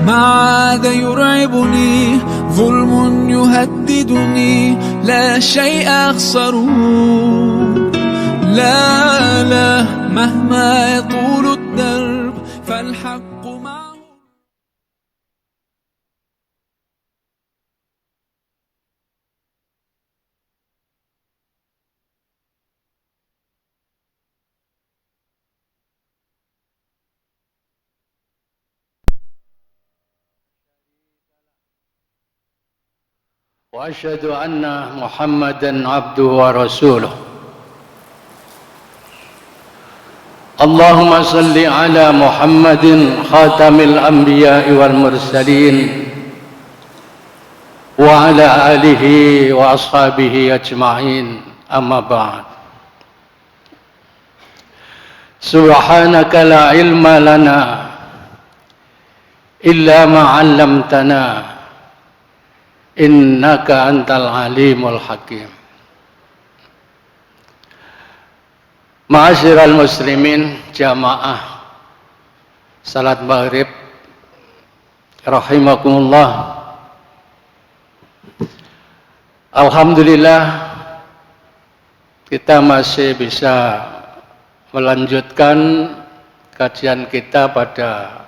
ما عاد يرعبني ظلم يهددني لا شيء أخسره لا لا مهما يطول الدرب فالحق معه. وأشهد أن محمدًا عبده ورسوله. اللهم صل على محمد خاتم الأنبياء والمرسلين وعلى آله وأصحابه أجمعين. أما بعد. سبحانك لا علم لنا إلا ما علمتنا innaka antal alimul hakim. Ma'asyiral muslimin jamaah salat maghrib rahimakumullah. Alhamdulillah kita masih bisa melanjutkan kajian kita pada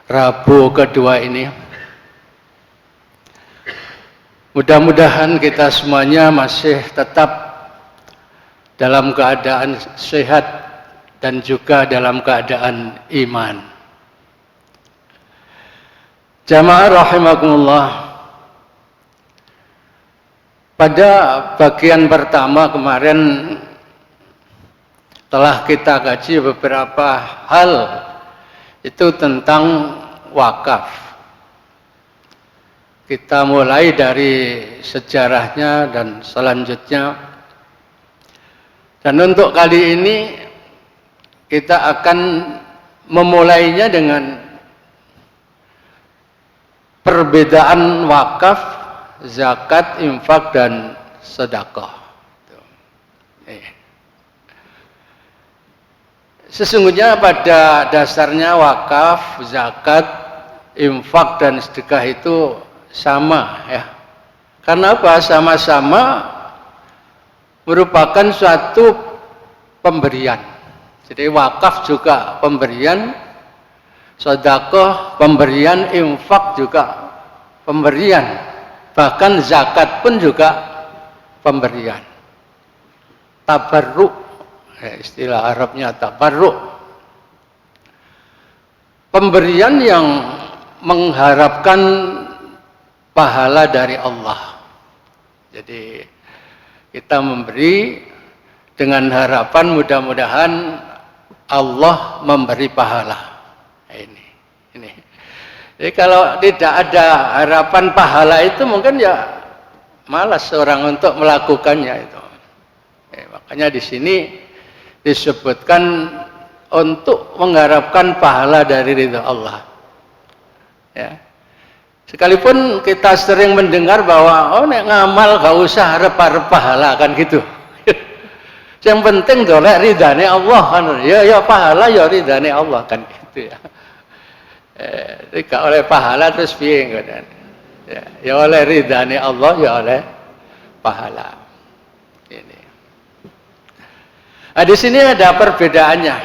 Rabu kedua ini. Mudah-mudahan kita semuanya masih tetap dalam keadaan sehat dan juga dalam keadaan iman. Jamaah rahimakumullah. Pada bagian pertama kemarin telah kita kaji beberapa hal itu tentang wakaf. Kita mulai dari sejarahnya dan selanjutnya. Dan untuk kali ini kita akan memulainya dengan perbedaan wakaf, zakat, infak, dan sedekah. Sesungguhnya pada dasarnya wakaf, zakat, infak, dan sedekah itu sama ya. Karena apa? Sama-sama merupakan suatu pemberian. Jadi wakaf juga pemberian, sedekah pemberian, infak juga pemberian. Bahkan zakat pun juga pemberian. Tabarruk, ya, istilah Arabnya tabarruk. Pemberian yang mengharapkan pahala dari Allah. Jadi kita memberi dengan harapan mudah-mudahan Allah memberi pahala. Ini. Jadi kalau tidak ada harapan pahala itu mungkin ya malas orang untuk melakukannya itu. Makanya di sini disebutkan untuk mengharapkan pahala dari ridha Allah. Ya. Sekalipun kita sering mendengar bahwa nek ngamal gak usah harap-harap pahala kan gitu. Yang penting golek ridhane Allah kan. Ya pahala ya ridhane Allah kan gitu ya. Gak oleh pahala terus piye ngoten. Ya oleh ridhane Allah ya oleh pahala. Ini. Nah, di sini ada perbedaannya.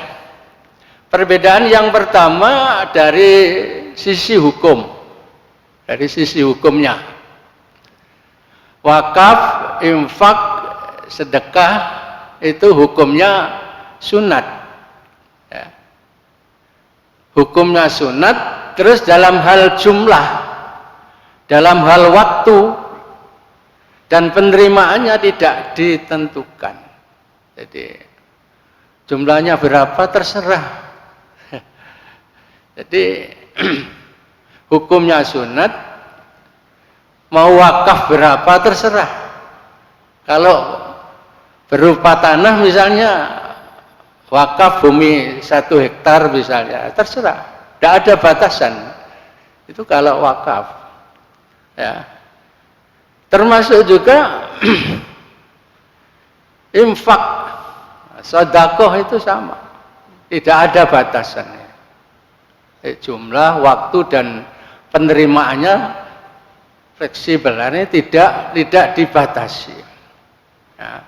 Perbedaan yang pertama dari sisi hukum. Dari sisi hukumnya, wakaf, infak, sedekah itu hukumnya sunat. Ya. Hukumnya sunat, terus dalam hal jumlah, dalam hal waktu, dan penerimaannya tidak ditentukan. Jadi jumlahnya berapa terserah. Jadi hukumnya sunat, mau wakaf berapa terserah. Kalau berupa tanah misalnya, wakaf bumi 1 hektar misalnya, terserah. Tidak ada batasan. Itu kalau wakaf. Ya. Termasuk juga infak, sedekah itu sama. Tidak ada batasannya. Jumlah, waktu, dan penerimaannya fleksibel, ini tidak dibatasi. Ya.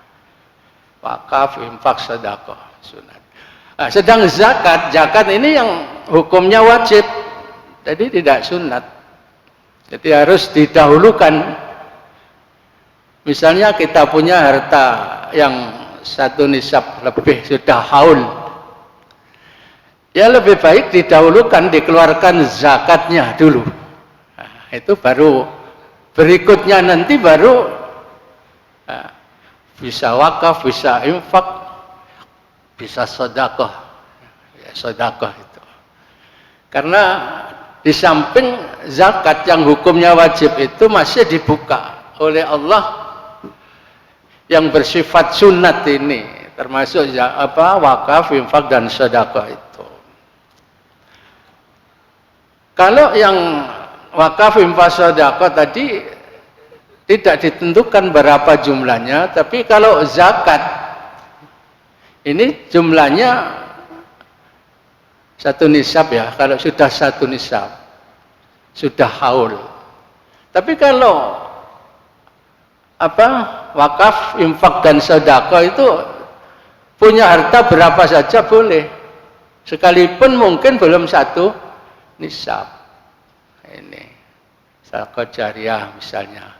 Wakaf, infak, sedekah, sunat. Nah, sedang zakat ini yang hukumnya wajib, jadi tidak sunat. Jadi harus didahulukan. Misalnya kita punya harta yang 1 nisab lebih, sudah haul, ya lebih baik didahulukan, dikeluarkan zakatnya dulu. Nah, itu baru berikutnya nanti baru bisa wakaf, bisa infak, bisa sedekah. Ya, sedekah itu. Karena di samping zakat yang hukumnya wajib itu masih dibuka oleh Allah yang bersifat sunat ini, termasuk wakaf, infak dan sedekah itu. Kalau yang wakaf, infak, sedekah tadi tidak ditentukan berapa jumlahnya, tapi kalau zakat ini jumlahnya 1 nisab ya, kalau sudah 1 nisab sudah haul. Tapi kalau wakaf, infak dan sedekah itu punya harta berapa saja boleh, sekalipun mungkin belum 1 nisab. Ini sedekah jariah misalnya,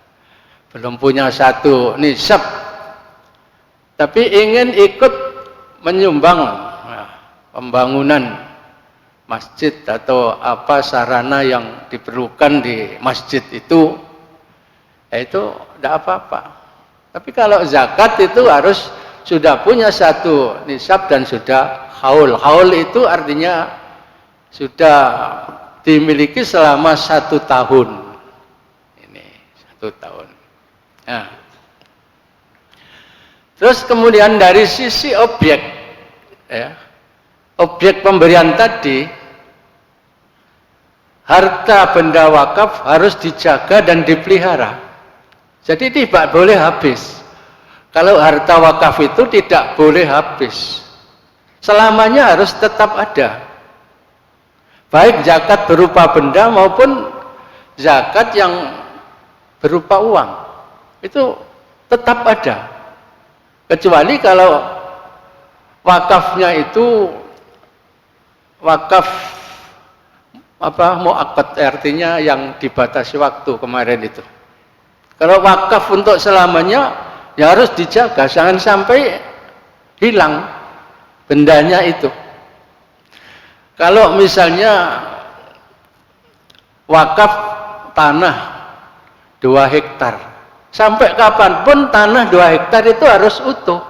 belum punya 1 nisab, tapi ingin ikut menyumbang pembangunan masjid atau apa sarana yang diperlukan di masjid itu, itu tidak apa-apa. Tapi kalau zakat itu harus sudah punya 1 nisab dan sudah haul. Haul itu artinya sudah dimiliki selama 1 tahun. Ini 1 tahun. Nah. Terus kemudian dari sisi objek, ya, objek pemberian tadi, harta benda wakaf harus dijaga dan dipelihara. Jadi tidak boleh habis. Kalau harta wakaf itu tidak boleh habis. Selamanya harus tetap ada. Baik zakat berupa benda maupun zakat yang berupa uang. Itu tetap ada. Kecuali kalau wakafnya itu wakaf muakkad, artinya yang dibatasi waktu kemarin itu. Kalau wakaf untuk selamanya ya harus dijaga, jangan sampai hilang bendanya itu. Kalau misalnya wakaf tanah 2 hektar, sampai kapanpun tanah 2 hektar itu harus utuh.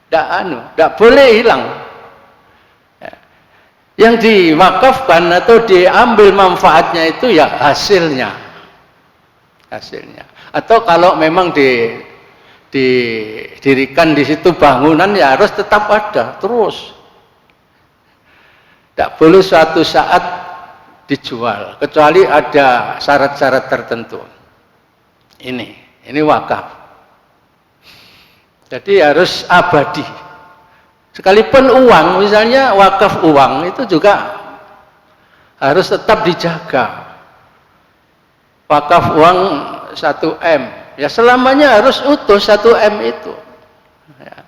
Tidak boleh hilang. Yang diwakafkan atau diambil manfaatnya itu ya hasilnya. Atau kalau memang didirikan di situ bangunan ya harus tetap ada terus. Tidak boleh suatu saat dijual, kecuali ada syarat-syarat tertentu. Ini wakaf. Jadi harus abadi. Sekalipun uang, misalnya wakaf uang itu juga harus tetap dijaga. Wakaf uang 1 M, ya selamanya harus utuh 1 M itu. Ya.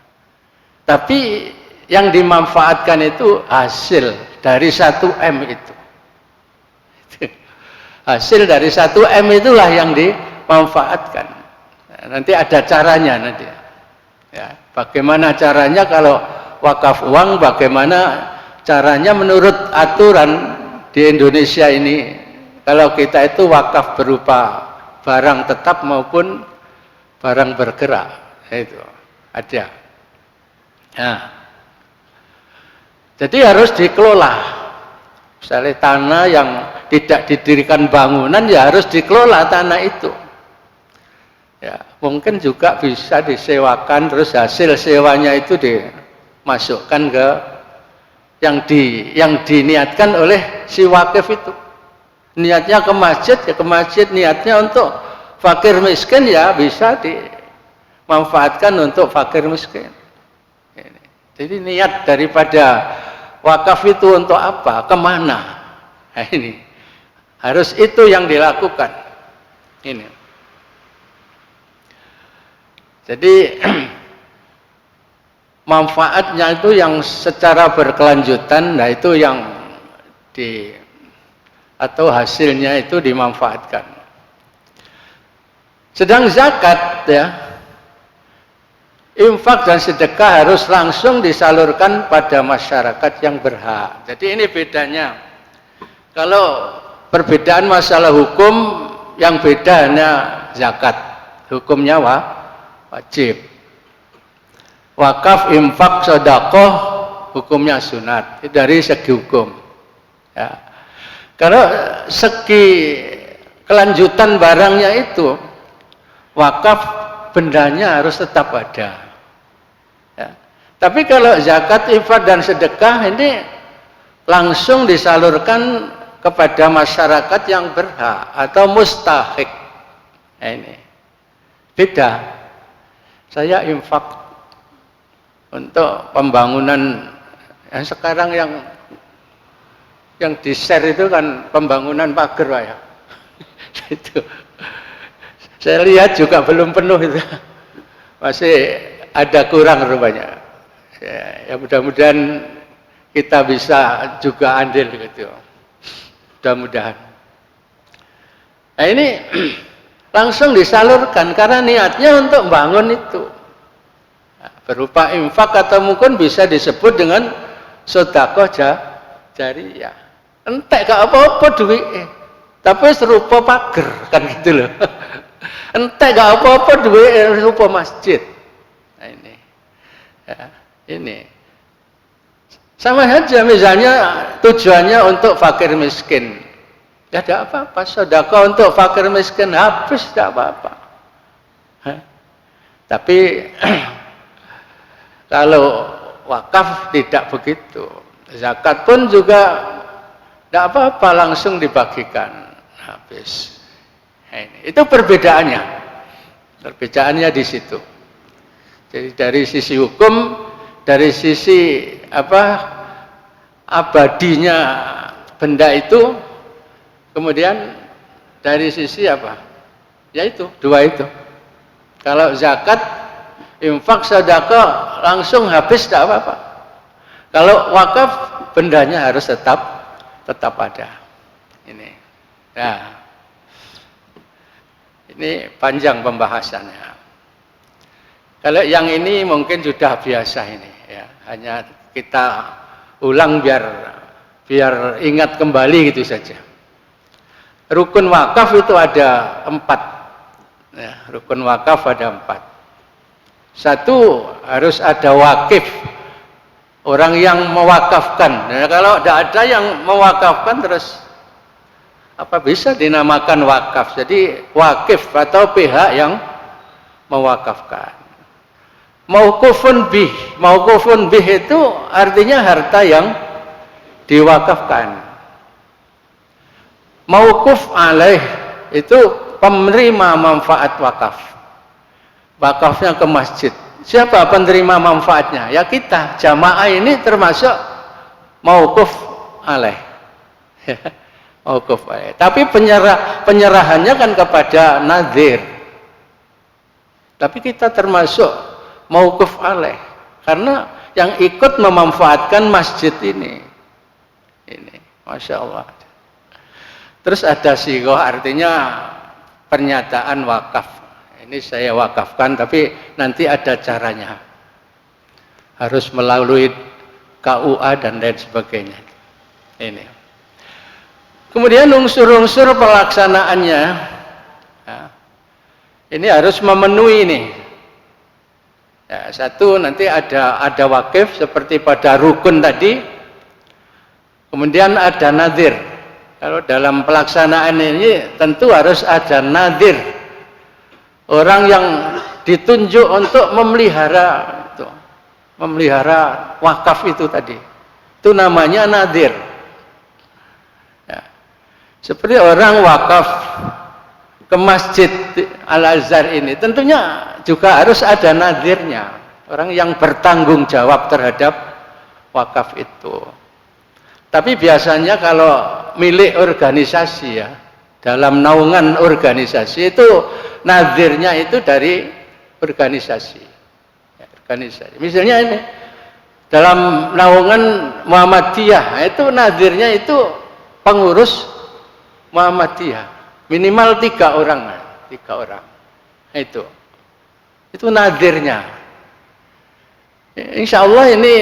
Tapi yang dimanfaatkan itu hasil dari 1 M itu. Hasil dari 1 M itulah yang dimanfaatkan. Nanti ada caranya nanti. Ya, bagaimana caranya kalau wakaf uang, bagaimana caranya menurut aturan di Indonesia ini? Kalau kita itu wakaf berupa barang tetap maupun barang bergerak, itu ada. Nah, jadi harus dikelola. Misalnya tanah yang tidak didirikan bangunan ya harus dikelola tanah itu. Ya, mungkin juga bisa disewakan, terus hasil sewanya itu dimasukkan ke yang diniatkan oleh si wakif itu. Niatnya ke masjid, ya ke masjid. Niatnya untuk fakir miskin, ya bisa dimanfaatkan untuk fakir miskin. Jadi niat daripada wakaf itu untuk apa? Kemana? Nah, Harus itu yang dilakukan. Ini. Jadi manfaatnya itu yang secara berkelanjutan, nah itu yang atau hasilnya itu dimanfaatkan. Sedang zakat ya, infak dan sedekah harus langsung disalurkan pada masyarakat yang berhak. Jadi ini bedanya. Kalau perbedaan masalah hukum, yang beda hanya zakat. Hukumnya wajib. Wakaf, infak, sedekah hukumnya sunat. Dari segi hukum. Ya. Kalau segi kelanjutan barangnya itu, wakaf bendanya harus tetap ada. Ya. Tapi kalau zakat, infak dan sedekah ini langsung disalurkan kepada masyarakat yang berhak atau mustahik. Nah, ini beda. Saya infak untuk pembangunan yang sekarang yang di-share itu kan pembangunan pagar, Pak ya. Itu saya lihat juga belum penuh itu, masih ada kurang rupanya. Ya mudah-mudahan kita bisa juga andil gitu. Mudah-mudahan. Nah ini langsung disalurkan karena niatnya untuk bangun itu. Nah, berupa infak atau mungkin bisa disebut dengan sedekah jariyah. Entek gak apa-apa duit, tapi serupa pager kan gitu loh. Entek gak apa-apa duit serupa masjid. Nah ini, ya, ini sama saja misalnya tujuannya untuk fakir miskin. Ya tidak apa-apa, sedekah untuk fakir miskin habis tidak apa-apa. Tapi kalau wakaf tidak begitu. Zakat pun juga tidak apa-apa, langsung dibagikan habis. Nah, ini. Itu perbedaannya. Perbedaannya di situ. Jadi dari sisi hukum, dari sisi abadinya benda itu, kemudian dari sisi apa? Yaitu dua itu. Kalau zakat, infak, sedekah langsung habis tidak apa-apa. Kalau wakaf bendanya harus tetap ada. Ini. Nah, ini panjang pembahasannya. Kalau yang ini mungkin sudah biasa ini, ya. Hanya kita ulang biar ingat kembali gitu saja. Rukun wakaf itu ada 4. Ya, rukun wakaf ada 4. 1 harus ada wakif, orang yang mewakafkan. Nah, kalau tidak ada yang mewakafkan terus apa bisa dinamakan wakaf? Jadi wakif atau pihak yang mewakafkan. Mauqufun bih itu artinya harta yang diwakafkan. Mauquf alaih itu penerima manfaat wakaf. Wakafnya ke masjid. Siapa penerima manfaatnya? Ya kita, jamaah ini termasuk mauquf alaih. Mauquf alaih. Tapi penyerahannya kan kepada nazir. Tapi kita termasuk mauquf alaih karena yang ikut memanfaatkan masjid ini, masya Allah. Terus ada sigoh, artinya pernyataan wakaf. Ini saya wakafkan, tapi nanti ada caranya. Harus melalui KUA dan lain sebagainya. Ini. Kemudian unsur-unsur pelaksanaannya, ini harus memenuhi ini. Ya, 1 nanti ada wakif seperti pada rukun tadi. Kemudian ada nazir. Kalau dalam pelaksanaan ini tentu harus ada nazir. Orang yang ditunjuk untuk memelihara wakaf itu tadi. Itu namanya nazir. Ya. Seperti orang wakaf ke Masjid Al-Azhar ini, tentunya juga harus ada nazirnya, orang yang bertanggung jawab terhadap wakaf itu. Tapi biasanya kalau milik organisasi ya, dalam naungan organisasi itu nadirnya itu dari organisasi. Ya, organisasi. Misalnya ini dalam naungan Muhammadiyah itu nadirnya itu pengurus Muhammadiyah minimal 3 orang, 3 orang. Itu nadirnya. Insya Allah ini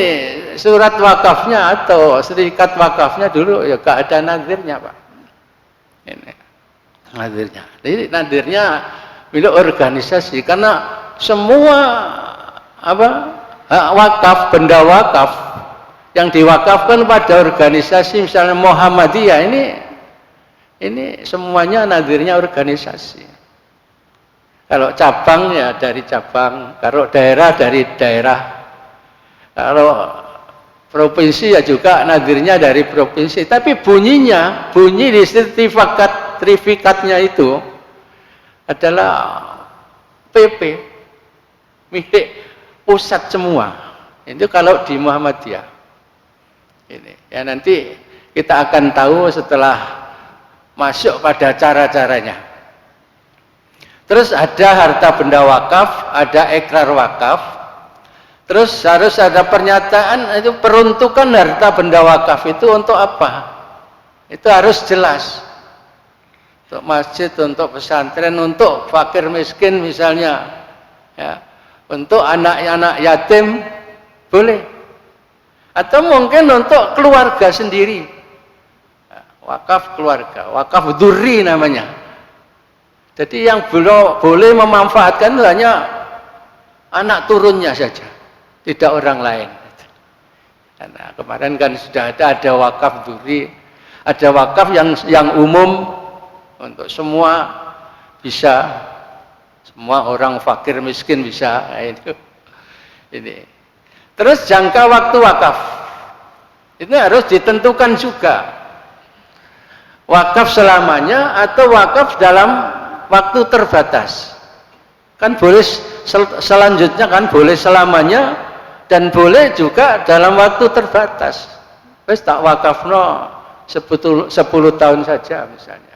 surat wakafnya atau serikat wakafnya dulu ya gak ada nadirnya Pak. Ini nadirnya. Jadi nadirnya milik organisasi karena semua hak wakaf, benda wakaf yang diwakafkan pada organisasi misalnya Muhammadiyah ini semuanya nadirnya organisasi. Kalau cabang ya dari cabang, kalau daerah dari daerah, kalau provinsi ya juga nadirnya dari provinsi. Tapi bunyi di sertifikatnya itu adalah PP, milik pusat semua. Itu kalau di Muhammadiyah. Ini ya nanti kita akan tahu setelah masuk pada cara-caranya. Terus ada harta benda wakaf, ada ikrar wakaf. Terus harus ada pernyataan itu peruntukan harta benda wakaf itu untuk apa? Itu harus jelas. Untuk masjid, untuk pesantren, untuk fakir miskin misalnya. Ya. Untuk anak-anak yatim boleh. Atau mungkin untuk keluarga sendiri. Wakaf keluarga, wakaf dzurri namanya. Jadi yang belum boleh memanfaatkan hanya anak turunnya saja, tidak orang lain. Karena kemarin kan sudah ada wakaf dzurri, ada wakaf yang umum untuk semua bisa, semua orang fakir miskin bisa. Itu ini. Terus jangka waktu wakaf ini harus ditentukan juga. Wakaf selamanya atau wakaf dalam waktu terbatas. Kan boleh selanjutnya kan boleh selamanya dan boleh juga dalam waktu terbatas. Wis tak wakafno 10 tahun saja misalnya.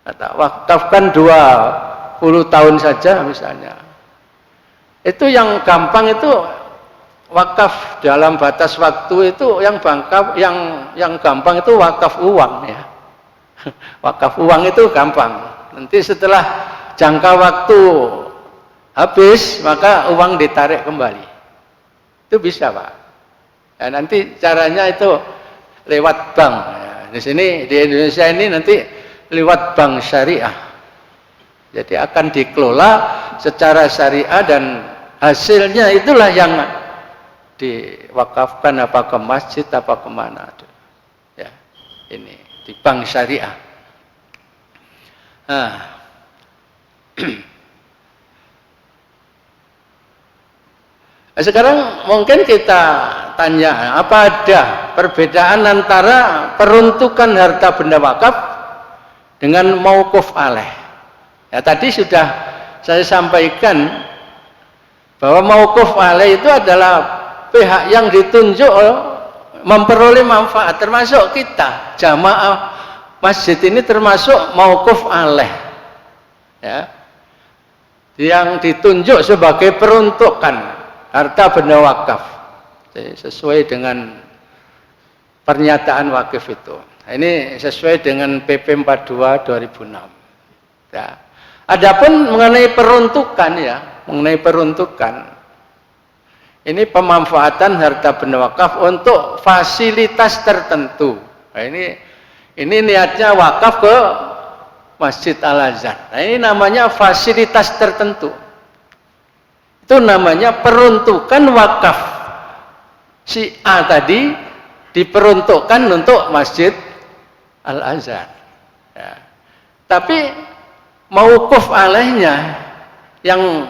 Tak wakafkan 20 tahun saja misalnya. Itu yang gampang itu wakaf dalam batas waktu itu yang gampang itu wakaf uang ya. Wakaf uang itu gampang. Nanti setelah jangka waktu habis, maka uang ditarik kembali. Itu bisa Pak. Ya, nanti caranya itu lewat bank. Ya, di sini di Indonesia ini nanti lewat bank syariah. Jadi akan dikelola secara syariah dan hasilnya itulah yang diwakafkan apa ke masjid apa kemana. Ya, ini. Di bank syariah. Nah. Sekarang mungkin kita tanya, apa ada perbedaan antara peruntukan harta benda wakaf dengan mauquf alaih? Ya, tadi sudah saya sampaikan bahwa mauquf alaih itu adalah pihak yang ditunjuk memperoleh manfaat, termasuk kita jamaah masjid ini termasuk mauquf alaih ya, yang ditunjuk sebagai peruntukan harta benda wakaf sesuai dengan pernyataan wakif itu. Ini sesuai dengan PP 42 2006 ya. Adapun mengenai peruntukan ya, mengenai peruntukan ini pemanfaatan harta benda wakaf untuk fasilitas tertentu. Nah, ini niatnya wakaf ke Masjid Al-Azhar. Nah, ini namanya fasilitas tertentu. Itu namanya peruntukan wakaf. Si A tadi diperuntukkan untuk Masjid Al-Azhar. Ya. Tapi mauquf alaihnya yang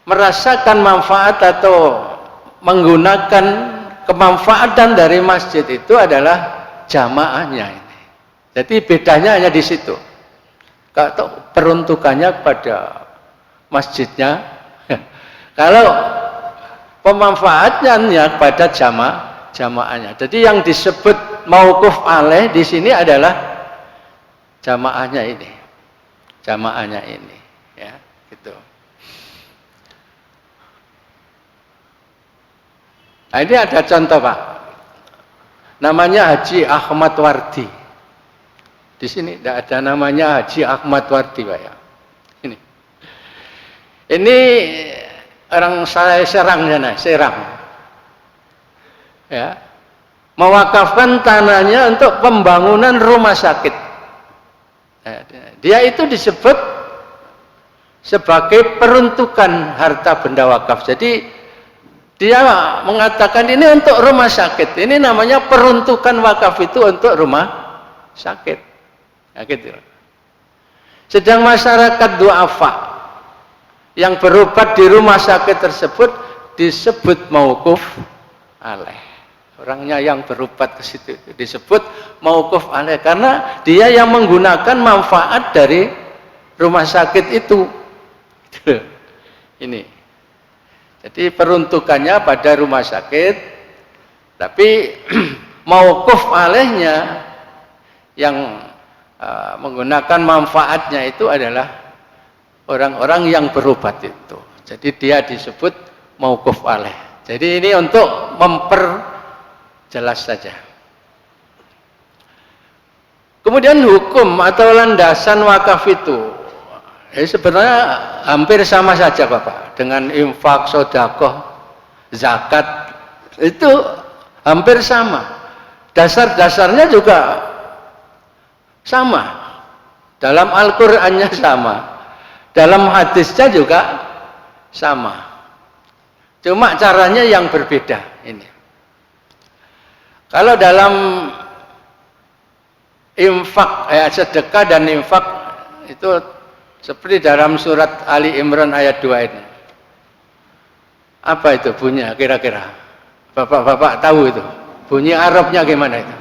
merasakan manfaat atau menggunakan kemanfaatan dari masjid itu adalah jamaahnya ini. Jadi bedanya hanya di situ. Kalau peruntukannya kepada masjidnya, kalau pemanfaatannya kepada jamaahnya. Jadi yang disebut mauquf alaih di sini adalah jamaahnya ini. Jamaahnya ini, ya, gitu. Nah, ini ada contoh, Pak. Namanya Haji Ahmad Wardi. Di sini tidak ada namanya Haji Ahmad Wardi, Pak, ya. Ini orang saya Serang sana, Serang. Ya. Mewakafkan tanahnya untuk pembangunan rumah sakit. Dia itu disebut sebagai peruntukan harta benda wakaf. Jadi dia mengatakan ini untuk rumah sakit. Ini namanya peruntukan wakaf itu untuk rumah sakit. Ya, gitu. Sedang masyarakat du'afa yang berobat di rumah sakit tersebut disebut mauquf alaih. Orangnya yang berobat ke situ disebut mauquf alaih karena dia yang menggunakan manfaat dari rumah sakit itu. Ini. Jadi peruntukannya pada rumah sakit, tapi mauquf alaihnya yang menggunakan manfaatnya itu adalah orang-orang yang berobat itu. Jadi dia disebut mauquf alaih. Jadi ini untuk memperjelas saja. Kemudian hukum atau landasan wakaf itu sebenarnya hampir sama saja, Bapak, dengan infak, sedekah, zakat. Itu hampir sama. Dasar-dasarnya juga sama. Dalam Al-Qur'annya sama. Dalam hadisnya juga sama. Cuma caranya yang berbeda ini. Kalau dalam infak, sedekah dan infak itu seperti dalam surat Ali Imran ayat 2 ini. Apa itu bunyinya kira-kira? Bapak-bapak tahu itu? Bunyi Arabnya gimana itu?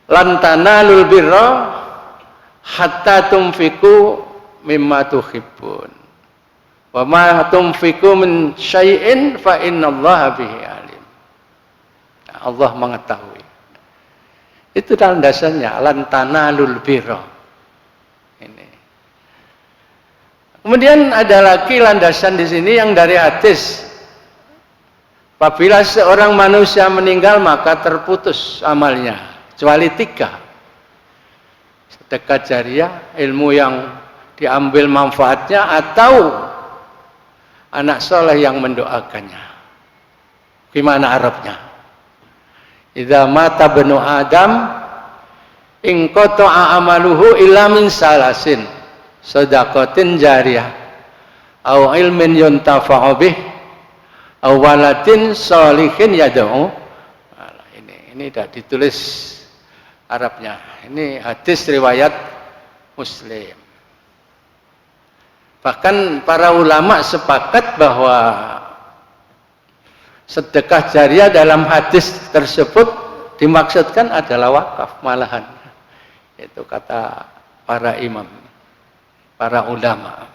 Lan tanalul birra hatta tumfiku mimma tuhibbun wa ma tumfiku min syai'in fa innallaha bihi alim. Allah mengetahui. Itu landasannya lan tanalul birra. Ini. Kemudian ada lagi landasan di sini yang dari hadis. Apabila seorang manusia meninggal maka terputus amalnya kecuali 3. Sedekah jariah, ilmu yang diambil manfaatnya, atau anak soleh yang mendoakannya. Gimana Arabnya? Idza mata benu Adam in qata'a amaluhu illa min salasin shadaqatin jariyah au ilmin yuntafa'u bih au waladin sholihin yad'u. Ini sudah ditulis Arabnya. Ini hadis riwayat Muslim. Bahkan para ulama sepakat bahwa sedekah jariah dalam hadis tersebut dimaksudkan adalah wakaf malahan. Itu kata para imam, para ulama.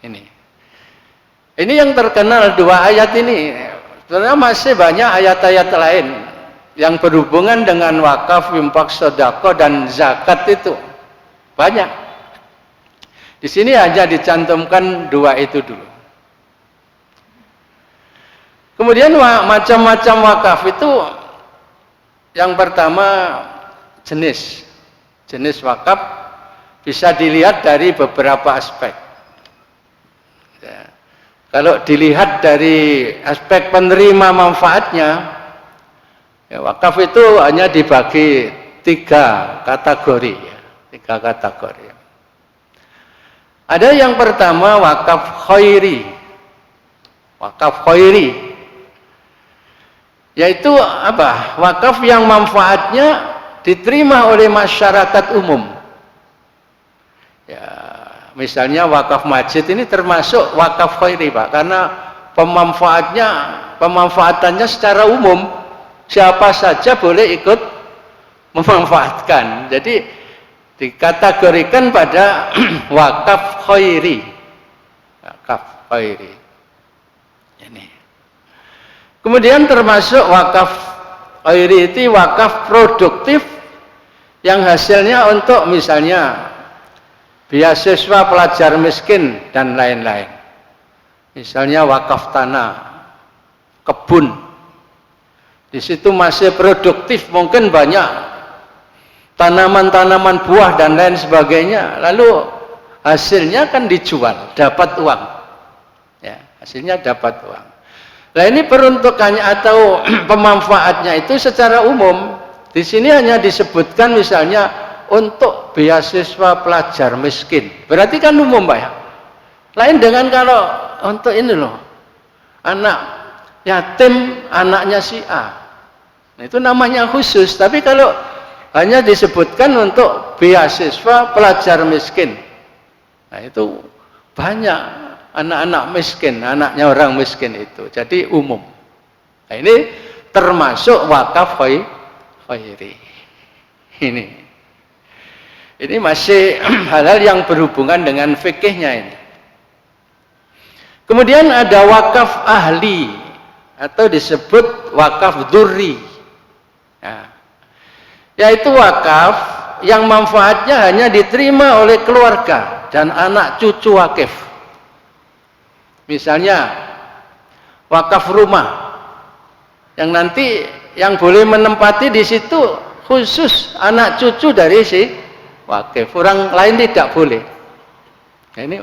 Ini yang terkenal 2 ayat ini. Sebenarnya masih banyak ayat-ayat lain yang berhubungan dengan wakaf, infak, sedekah dan zakat itu banyak. Di sini hanya dicantumkan 2 itu dulu. Kemudian macam-macam wakaf itu yang pertama jenis wakaf bisa dilihat dari beberapa aspek. Ya. Kalau dilihat dari aspek penerima manfaatnya, ya, wakaf itu hanya dibagi 3 kategori. Ya. 3 kategori. Ada yang pertama wakaf khairi. Wakaf khairi. Yaitu apa? Wakaf yang manfaatnya diterima oleh masyarakat umum. Ya, misalnya wakaf masjid ini termasuk wakaf khairi, Pak, karena pemanfaatannya secara umum. Siapa saja boleh ikut memanfaatkan. Jadi dikategorikan pada wakaf khairi. Wakaf khairi. Ini. Kemudian termasuk wakaf ghairi itu wakaf produktif yang hasilnya untuk misalnya beasiswa pelajar miskin dan lain-lain. Misalnya wakaf tanah, kebun. Di situ masih produktif, mungkin banyak tanaman-tanaman buah dan lain sebagainya. Lalu hasilnya kan dijual, dapat uang. Ya, hasilnya dapat uang. Nah ini peruntukannya atau pemanfaatnya itu secara umum. Di sini hanya disebutkan misalnya untuk beasiswa pelajar miskin. Berarti kan umum Pak ya. Lain dengan kalau untuk ini loh, anak yatim anaknya si A. Nah, itu namanya khusus. Tapi kalau hanya disebutkan untuk beasiswa pelajar miskin. Nah itu banyak. Anak-anak miskin, anaknya orang miskin itu. Jadi umum. Nah, ini termasuk wakaf ghairi. Ini masih hal-hal yang berhubungan dengan fikihnya ini. Kemudian ada wakaf ahli atau disebut wakaf dzurri. Nah, yaitu wakaf yang manfaatnya hanya diterima oleh keluarga dan anak cucu wakif. Misalnya wakaf rumah yang nanti yang boleh menempati di situ khusus anak cucu dari si wakif, orang lain tidak boleh. Nah, ini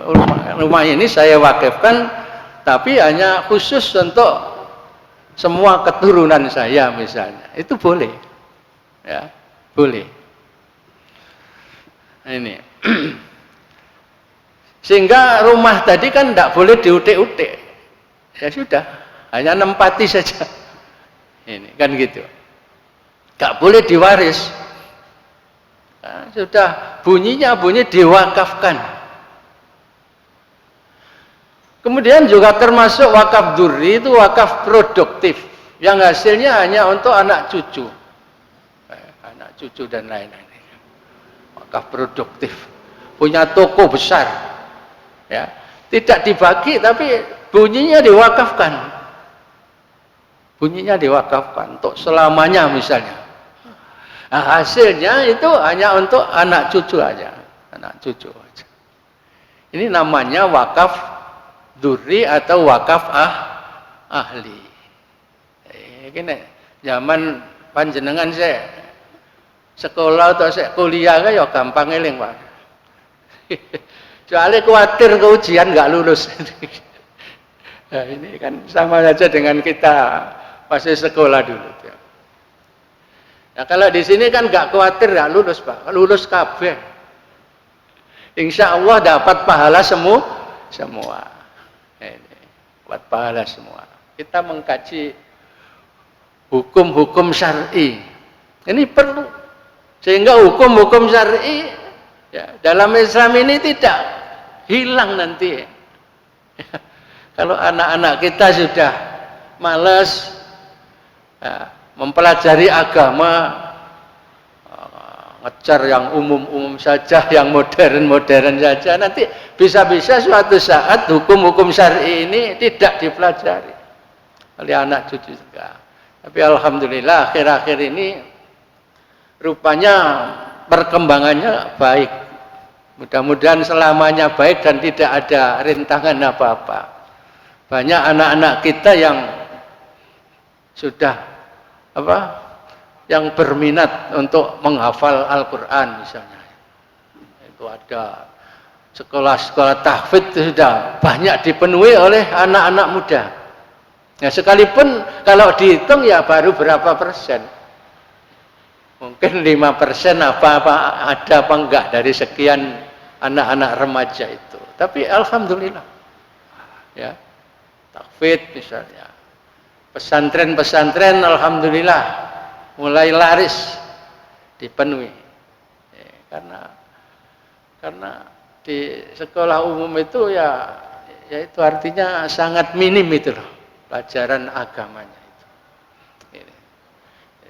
rumah ini saya wakifkan, tapi hanya khusus untuk semua keturunan saya misalnya, itu boleh, ya boleh. Nah, ini. Sehingga rumah tadi kan tidak boleh diutik-utik. Ya sudah, hanya nempati saja. Ini kan gitu. Tidak boleh diwaris. Nah, sudah bunyinya bunyi diwakafkan. Kemudian juga termasuk wakaf dzurri itu wakaf produktif. Yang hasilnya hanya untuk anak cucu. Anak cucu dan lain-lain. Wakaf produktif. Punya toko besar. Ya, tidak dibagi tapi bunyinya diwakafkan. Bunyinya diwakafkan untuk selamanya misalnya. Nah, hasilnya itu hanya untuk anak cucu aja, anak cucu aja. Ini namanya wakaf dzurri atau wakaf ahli. Ini zaman panjenengan saya sekolah atau saya kuliah kan ya gampang eling Pak. Soalnya khawatir ke ujian nggak lulus. Nah, ini kan sama saja dengan kita masih sekolah dulu. Nah, kalau di sini kan nggak khawatir nggak lulus Pak, lulus kabeh. Insya Allah dapat pahala semua. Ini, dapat pahala semua. Kita mengkaji hukum-hukum syar'i. Ini perlu. Sehingga hukum-hukum syar'i ya, dalam Islam ini tidak hilang nanti. Kalau anak-anak kita sudah malas ya, mempelajari agama, ngejar yang umum-umum saja, yang modern-modern saja, nanti bisa-bisa suatu saat hukum-hukum syar'i ini tidak dipelajari oleh anak cucu juga. Tapi alhamdulillah akhir-akhir ini rupanya perkembangannya baik. Mudah-mudahan selamanya baik dan tidak ada rintangan apa-apa. Banyak anak-anak kita yang sudah yang berminat untuk menghafal Al-Quran misalnya. Itu ada sekolah-sekolah tahfidz sudah banyak dipenuhi oleh anak-anak muda. Nah, sekalipun kalau dihitung ya baru berapa persen. Mungkin 5% apa-apa ada apa enggak dari sekian anak-anak remaja itu. Tapi alhamdulillah. Ya. Tahfidz misalnya. Pesantren-pesantren alhamdulillah mulai laris dipenuhi. Karena di sekolah umum itu ya itu artinya sangat minim itu loh pelajaran agamanya itu.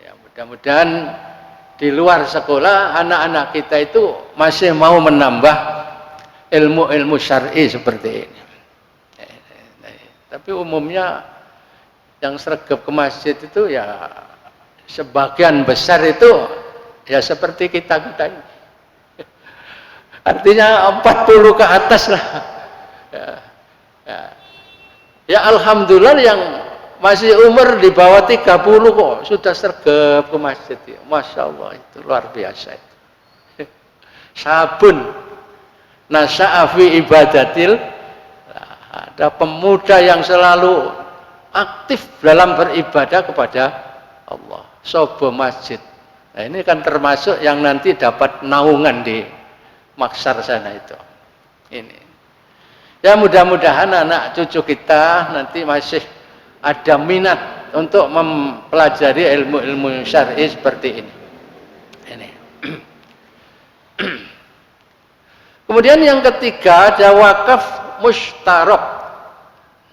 Ya, mudah-mudahan di luar sekolah anak-anak kita itu masih mau menambah ilmu-ilmu syar'i seperti ini. Tapi umumnya yang sregep ke masjid itu ya sebagian besar itu ya seperti kita ini. Artinya 40 ke atas lah. Ya alhamdulillah yang masih umur di bawah 30 kok sudah sregep ke masjid ya. Masya Allah, itu luar biasa itu. Sabun nasa'a fi ibadatil, ada pemuda yang selalu aktif dalam beribadah kepada Allah, sobo masjid. Nah, ini kan termasuk yang nanti dapat naungan di maksar sana itu. Ini ya, mudah-mudahan anak cucu kita nanti masih ada minat untuk mempelajari ilmu-ilmu syar'i seperti ini. Kemudian yang ketiga ada wakaf mustarok.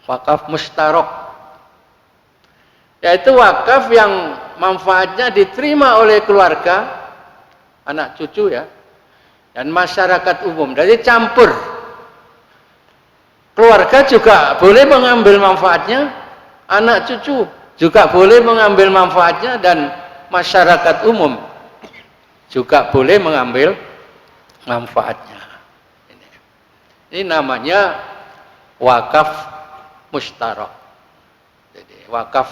Wakaf mustarok, yaitu wakaf yang manfaatnya diterima oleh keluarga, anak cucu ya, dan masyarakat umum. Jadi campur. Keluarga juga boleh mengambil manfaatnya, anak cucu juga boleh mengambil manfaatnya, dan masyarakat umum juga boleh mengambil manfaatnya. Ini namanya wakaf mustarok. Jadi wakaf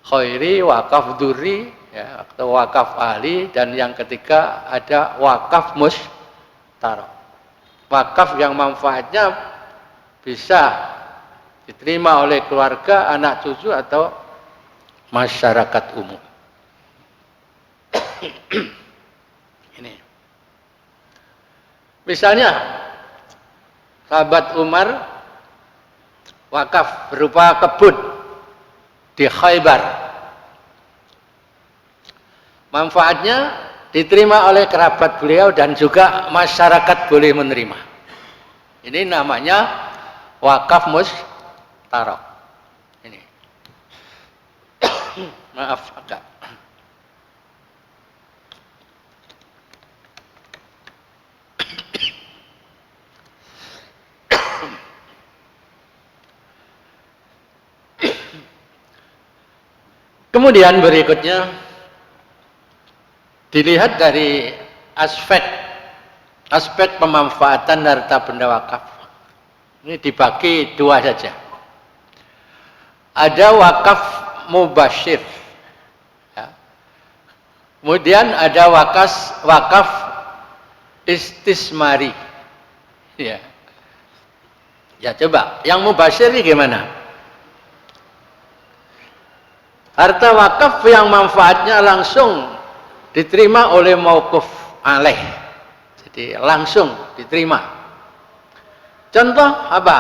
khairi, wakaf duri, ya, atau wakaf ahli, dan yang ketiga ada wakaf mustarok. Wakaf yang manfaatnya bisa diterima oleh keluarga, anak cucu, atau masyarakat umum. Ini. Misalnya sahabat Umar wakaf berupa kebun di Khaybar. Manfaatnya diterima oleh kerabat beliau dan juga masyarakat boleh menerima. Ini namanya wakaf mustarok. Ini. Maaf agak. Kemudian berikutnya dilihat dari aspek pemanfaatan harta benda wakaf. Ini dibagi dua saja. Ada wakaf mubasyir, ya. Kemudian ada wakaf istismari. Ya. Ya coba, yang mubasyir ini gimana? Harta wakaf yang manfaatnya langsung diterima oleh mauquf alaih. Jadi langsung diterima. Contoh apa?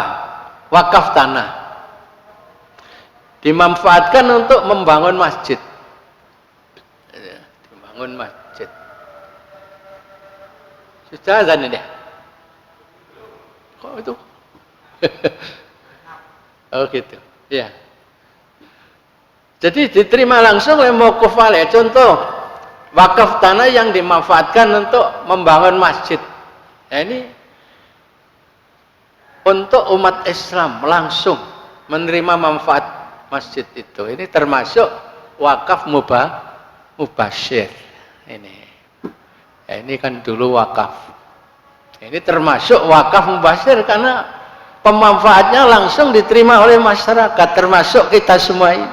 Wakaf tanah. Dimanfaatkan untuk membangun masjid. Membangun masjid. Sudah azan ini? Kok itu? Oh gitu. Ya. Jadi diterima langsung oleh mauquf alaih. Contoh wakaf tanah yang dimanfaatkan untuk membangun masjid. Nah, ini untuk umat Islam langsung menerima manfaat masjid itu. Ini termasuk wakaf mubasyir. Ini. Ya, ini kan dulu wakaf. Ini termasuk wakaf mubasyir karena pemanfaatnya langsung diterima oleh masyarakat, termasuk kita semua ini.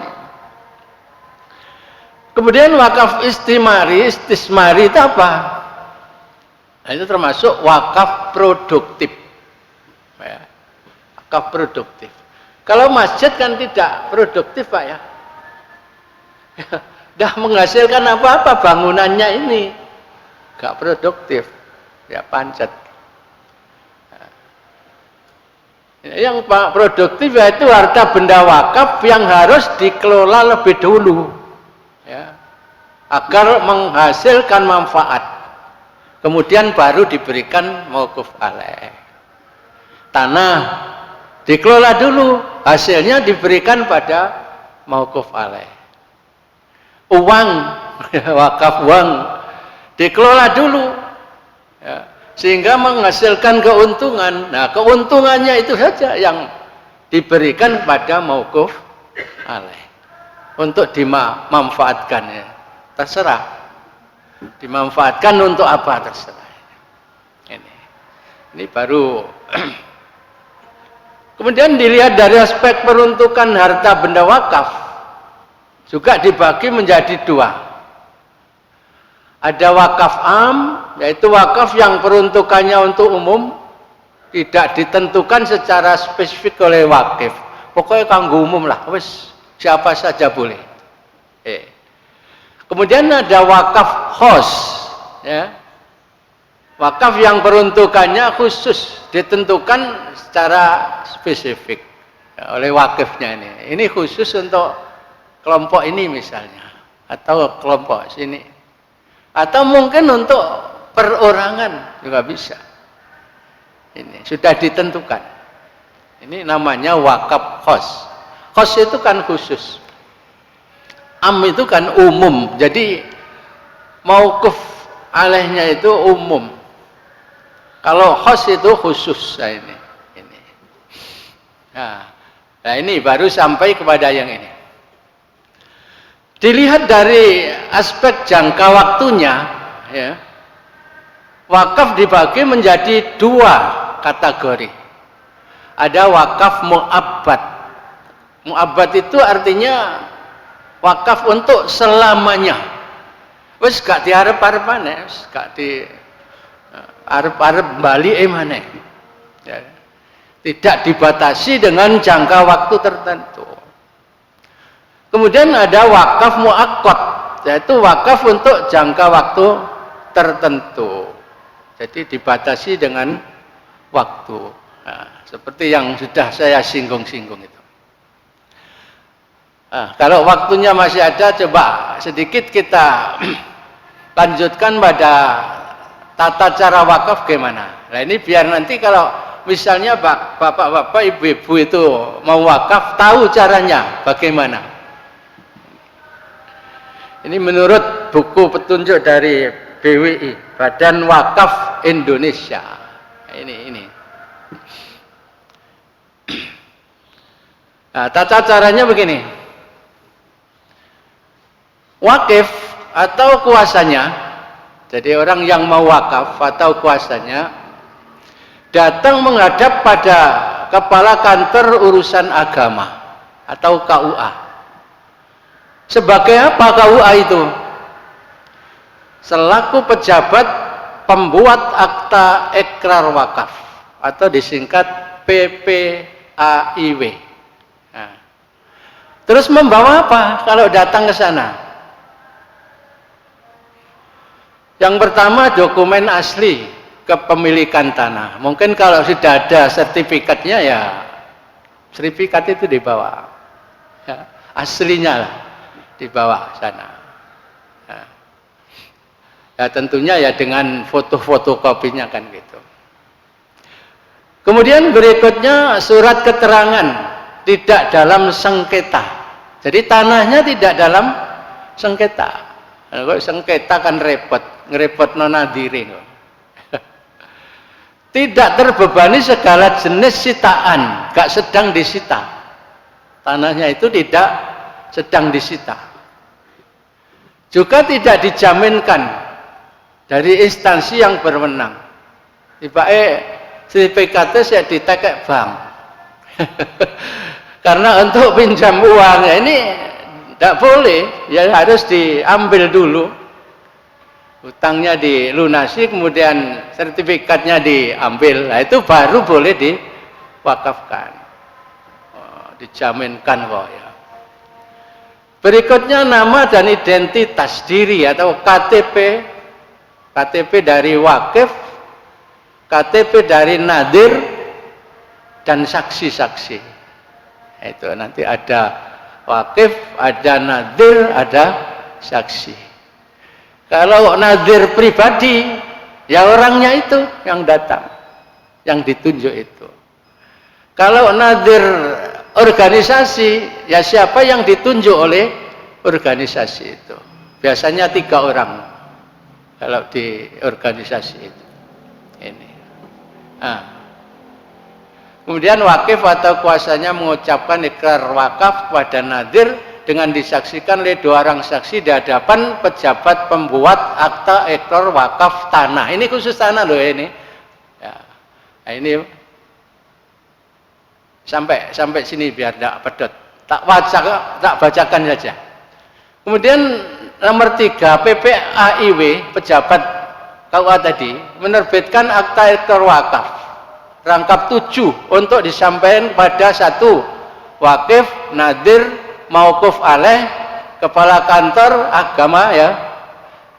Kemudian wakaf istismari itu apa? Nah, itu termasuk wakaf produktif. Ya, wakaf produktif. Kalau masjid kan tidak produktif, Pak ya. Dah menghasilkan apa-apa bangunannya ini. Gak produktif. Ya pancet. Yang produktif yaitu harta benda wakaf yang harus dikelola lebih dulu. Ya, agar menghasilkan manfaat, kemudian baru diberikan mauquf alaih. Tanah dikelola dulu, hasilnya diberikan pada mauquf alaih. Uang, wakaf uang dikelola dulu, ya, sehingga menghasilkan keuntungan. Nah, keuntungannya itu saja yang diberikan pada mauquf alaih untuk dimanfaatkan ya. Terserah. Dimanfaatkan untuk apa terserah. Ini baru. Kemudian dilihat dari aspek peruntukan harta benda wakaf juga dibagi menjadi dua. Ada wakaf am, yaitu wakaf yang peruntukannya untuk umum, tidak ditentukan secara spesifik oleh wakif. Pokoknya kanggo umum lah, wis siapa saja boleh. Kemudian ada wakaf khos, ya. Wakaf yang peruntukannya khusus, ditentukan secara spesifik ya, oleh wakifnya ini. Ini khusus untuk kelompok ini misalnya, atau kelompok sini, atau mungkin untuk perorangan juga bisa. Ini sudah ditentukan. Ini namanya wakaf khos. Khos itu kan khusus. Am itu kan umum. Jadi mauquf alaihnya itu umum. Kalau khos itu khusus. Nah ini. Nah ini baru sampai kepada yang ini. Dilihat dari aspek jangka waktunya, ya, wakaf dibagi menjadi dua kategori. Ada wakaf mu'abbad. Mu'abbad itu artinya wakaf untuk selamanya. Wes gak diarep-arepane, wes gak di arep-arep bali maneh. Ya. Tidak dibatasi dengan jangka waktu tertentu. Kemudian ada wakaf muakkad, yaitu wakaf untuk jangka waktu tertentu. Jadi dibatasi dengan waktu. Nah, seperti yang sudah saya singgung-singgung itu. Nah, kalau waktunya masih ada, coba sedikit kita lanjutkan pada tata cara wakaf gimana. Nah ini biar nanti kalau misalnya bapak-bapak, ibu-ibu itu mau wakaf, tahu caranya bagaimana. Ini menurut buku petunjuk dari BWI, Badan Wakaf Indonesia. Ini. Nah, tata caranya begini. Wakif atau kuasanya, jadi orang yang mau wakaf atau kuasanya datang menghadap pada kepala kantor urusan agama atau KUA. Sebagai apa KUA itu? Selaku pejabat pembuat akta ikrar wakaf atau disingkat PPAIW. Nah, terus membawa apa kalau datang ke sana? Yang pertama dokumen asli kepemilikan tanah. Mungkin kalau sudah ada sertifikatnya ya sertifikat itu dibawa. Ya, aslinya lah dibawa sana. Ya tentunya ya dengan foto-foto kopinya kan gitu. Kemudian berikutnya surat keterangan tidak dalam sengketa. Jadi tanahnya tidak dalam sengketa. Kalau sengketa kan repot, ngerepot nonadirin. Tidak terbebani segala jenis sitaan, gak sedang disita. Tanahnya itu tidak sedang disita. Juga tidak dijaminkan dari instansi yang berwenang. Tiba-tiba sertifikatnya saya ditekek bank. Karena untuk pinjam uang ya ini tidak boleh, ya harus diambil dulu. Hutangnya dilunasi, kemudian sertifikatnya diambil. Nah, itu baru boleh diwakafkan. Oh, dijaminkan kok ya. Berikutnya nama dan identitas diri atau KTP. KTP dari wakif, KTP dari nadir, dan saksi-saksi. Itu nanti ada wakif, ada nadir, ada saksi. Kalau nadir pribadi, ya orangnya itu yang datang, yang ditunjuk itu. Kalau nadir organisasi, ya siapa yang ditunjuk oleh organisasi itu. Biasanya 3 orang kalau di organisasi itu. Ini. Nah. Kemudian wakif atau kuasanya mengucapkan ikrar wakaf pada nadir dengan disaksikan oleh 2 orang saksi di hadapan pejabat pembuat akta ikrar wakaf tanah. Ini khusus tanah loh ini. Ya. Nah, ini sampai sini biar tidak pedot. Tak bacakan saja. Kemudian nomor 3, PPAIW, pejabat KUA tadi, menerbitkan akta ikrar wakaf rangkap 7 untuk disampaikan pada 1 wakif, nadir, mauquf alaih, kepala kantor agama ya,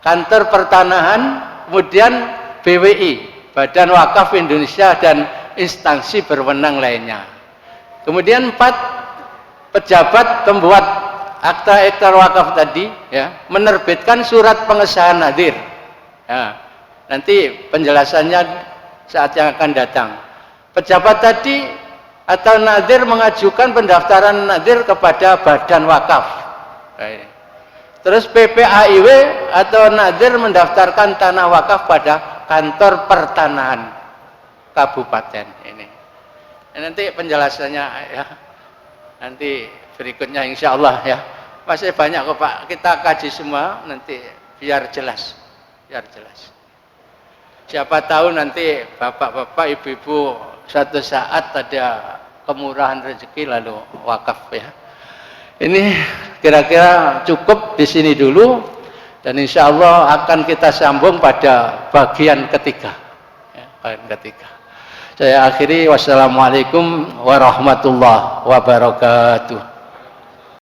kantor pertanahan, kemudian BWI, Badan Wakaf Indonesia, dan instansi berwenang lainnya. Kemudian 4, pejabat pembuat akta ikrar wakaf tadi ya, menerbitkan surat pengesahan nadir. Ya, nanti penjelasannya saat yang akan datang. Pejabat tadi atau nadir mengajukan pendaftaran nadir kepada badan wakaf. Terus PPAIW atau nadir mendaftarkan tanah wakaf pada kantor pertanahan kabupaten ini. Nanti penjelasannya ya, nanti berikutnya insya Allah ya. Masih banyak kok Pak, kita kaji semua nanti biar jelas, Siapa tahu nanti bapak-bapak, ibu-ibu suatu saat ada kemurahan rezeki lalu wakaf ya. Ini kira-kira cukup di sini dulu, dan insya Allah akan kita sambung pada bagian ketiga. Ya, bagian ketiga. Saya akhiri, wassalamualaikum warahmatullahi wabarakatuh.